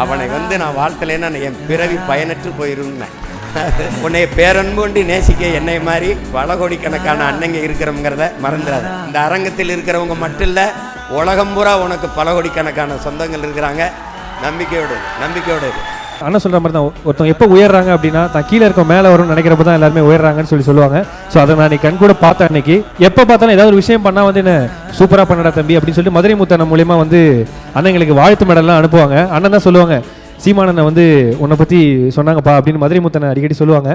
அவனை நான் வாழ்த்தலைன்னா என் பிறவி பயனற்று போயிருந்தேன். உன்னை பேரன்பு கொண்டு நேசிக்க என்னை மாதிரி பல கோடிக்கணக்கான அண்ணங்க இருக்கிறவங்கிறத மறந்துடாது. இந்த அரங்கத்தில் இருக்கிறவங்க மட்டும் இல்லை, உலகம் பூரா உனக்கு பல கோடிக்கணக்கான சொந்தங்கள் இருக்கிறாங்க. நம்பிக்கையோடு அண்ணன் சொல்கிற மாதிரி தான், ஒருத்தவங்க எப்போ உயர்றாங்க அப்படின்னா தான் கீழே இருக்க மேலே வரும்னு நினைக்கிறப்ப தான் எல்லாருமே உயர்றாங்கன்னு சொல்லுவாங்க. ஸோ அதை நான் கண் கூட பார்த்தேன். அன்னைக்கு எப்போ பார்த்தாலும் ஏதாவது ஒரு விஷயம் பண்ணால் என்ன சூப்பராக பண்ணடா தம்பி அப்படின்னு சொல்லிட்டு மதுரை முத்தண்ணன் மூலியமாக அண்ணங்களுக்கு வாழ்த்து மெடல்லாம் அனுப்புவாங்க. அண்ணன் தான் சொல்லுவாங்க, சீமானண்ணன் உன்னை பற்றி சொன்னாங்கப்பா அப்படின்னு மதுரை முத்தனை அடிக்கடி சொல்லுவாங்க.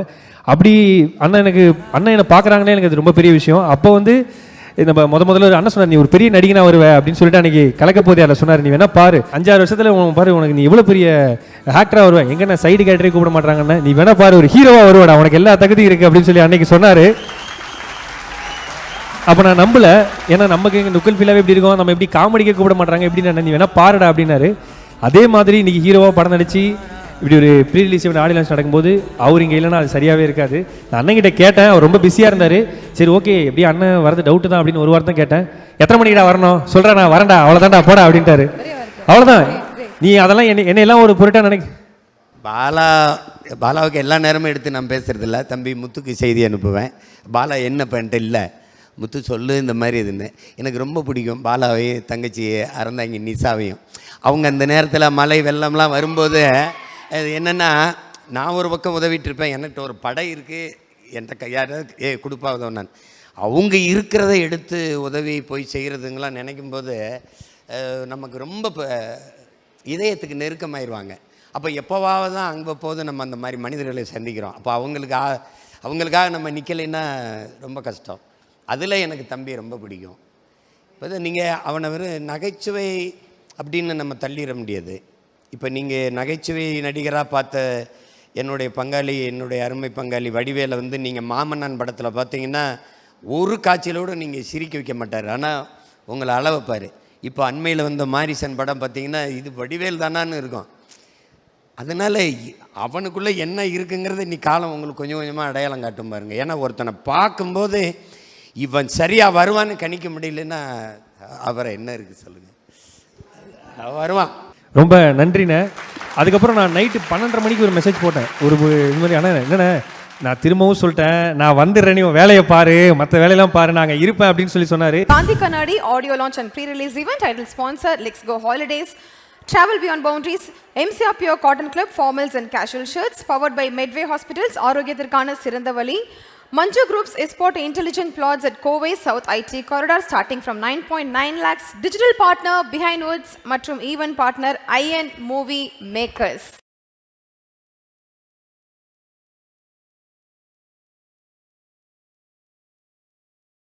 அப்படி அண்ணன் என்னை பார்க்குறாங்களே எனக்கு அது ரொம்ப பெரிய விஷயம். அப்போ நம்ம முதல்ல ஒரு அண்ணன் சொன்னார், நீ ஒரு பெரிய நடிகனா வருவே அப்படின்னு சொல்லிட்டு அன்றைக்கி கலக்க போதே அதில் சொன்னார், நீ வேணா பாரு 5-6 வருஷத்தில் பாரு உனக்கு நீ இவ்வளோ பெரிய ஆக்டராக வருவேன், எங்கே நான் சைடு கேரக்டரே கூப்பிட மாட்டாங்கண்ணா, நீ வேணா பாரு ஒரு ஹீரோவாக வருவாடா, உனக்கு எல்லா தகுதியும் இருக்குது அப்படின்னு சொல்லி அன்றைக்கி சொன்னார். அப்போ நான் நம்பலை, ஏன்னா நமக்கு எங்கள் நுக்கல் ஃபீலாகவே எப்படி இருக்கும், நம்ம எப்படி காமெடிக்கே கூப்பிட மாட்டாங்க எப்படின்னு, நீ வேணா பாருடா அப்படின்னாரு. அதே மாதிரி இன்றைக்கி ஹீரோவாக படம் நடிச்சு இப்படி ஒரு ப்ரீ ரிலீஸ் ஆடியோ லான்ச் நடக்கும்போது அவர் இங்கே இல்லைன்னா அது சரியாகவே இருக்காது. நான் அண்ணன்கிட்ட கேட்டேன், அவர் ரொம்ப பிஸியாக இருந்தார். சரி ஓகே எப்படி அண்ணன் வரது டவுட்டு தான் அப்படின்னு ஒரு வாரம் தான் கேட்டேன். எத்தனை மணிக்கா வரணும் சொல்கிறேன், நான் வரேன்டா அவ்வளோதான்டா போடா அப்படின்ட்டாரு. அவ்வளோதான், நீ அதெல்லாம் என்னையெல்லாம் ஒரு பொருட்டா நினைக்க. பாலாவுக்கு எல்லா நேரமும் எடுத்து நான் பேசுகிறதில்ல, தம்பி முத்துக்கு செய்தி அனுப்புவேன். பாலா என்ன பண்ணிட்டு இல்லை முத்து சொல்லு இந்த மாதிரி இதுன்னு. எனக்கு ரொம்ப பிடிக்கும் பாலாவையும் தங்கச்சியை அறந்தாங்க நிசாவையும். அவங்க அந்த நேரத்தில் மழை வெள்ளம்லாம் வரும்போது அது என்னென்னா, நான் ஒரு பக்கம் உதவிட்டு இருப்பேன், என்கிட்ட ஒரு படை இருக்குது, என்கிட்ட கையாட கொடுப்பா உதவும். நான் அவங்க இருக்கிறத எடுத்து உதவி போய் செய்கிறதுங்களாம் நினைக்கும்போது நமக்கு ரொம்ப இதயத்துக்கு நெருக்கமாயிருவாங்க. அப்போ எப்போவாவது தான் அங்கே போது நம்ம அந்த மாதிரி மனிதர்களை சந்திக்கிறோம். அப்போ அவங்களுக்காக நம்ம நிற்கலைன்னா ரொம்ப கஷ்டம். அதில் எனக்கு தம்பி ரொம்ப பிடிக்கும். இப்போ நீங்கள் அவனை நகைச்சுவை அப்படின்னு நம்ம தள்ளிட முடியாது. இப்போ நீங்கள் நகைச்சுவை நடிகராக பார்த்த என்னுடைய பங்காளி, என்னுடைய அருமை பங்காளி வடிவேலை நீங்கள் மாமன்னன் படத்தில் பார்த்தீங்கன்னா ஒரு காட்சியிலோடு நீங்கள் சிரிக்க வைக்க மாட்டார், ஆனால் உங்களை அள வைப்பார். இப்போ அண்மையில் வந்த மாரிசன் படம் பார்த்தீங்கன்னா இது வடிவேல் தானான்னு இருக்கும். அதனால் அவனுக்குள்ளே என்ன இருக்குங்கிறத காலம் உங்களுக்கு கொஞ்சம் கொஞ்சமாக அடையாளம் காட்டும் பாருங்க. ஏன்னா ஒருத்தனை பார்க்கும்போது இவன் சரியாக வருவான்னு கணிக்க முடியலன்னா அவரை என்ன இருக்குது சொல்லுங்கள், வருவான். ரொம்ப நன்றிண்ணே. அதுக்கப்புறம் நான் நைட்டு 12:30 மணிக்கு ஒரு மெசேஜ் போட்டேன், ஒரு இது மாதிரி, ஆனால் என்னண்ணே நான் திரும்பவும் சொல்லிட்டேன், நான் வந்துடுறேன், நீ வேலையை பாரு, மற்ற வேலையெல்லாம் பாரு, நாங்கள் இருப்பேன் அப்படின்னு சொன்னார். காந்தி கண்ணாடி audio launch and pre-release event title sponsor Let's Go Holidays, Travel Beyond Boundaries, MCR Pure Cotton Club, Formals and Casual Shirts, powered by Medway Hospitals, ஆரோக்கியத்திற்கான சிறந்த வழி, Manju Group's Esport Intelligent Plots at Kovai South IT Corridor starting from 9.9 lakhs, digital partner Behind Woods மற்றும் event partner IN Movie Makers.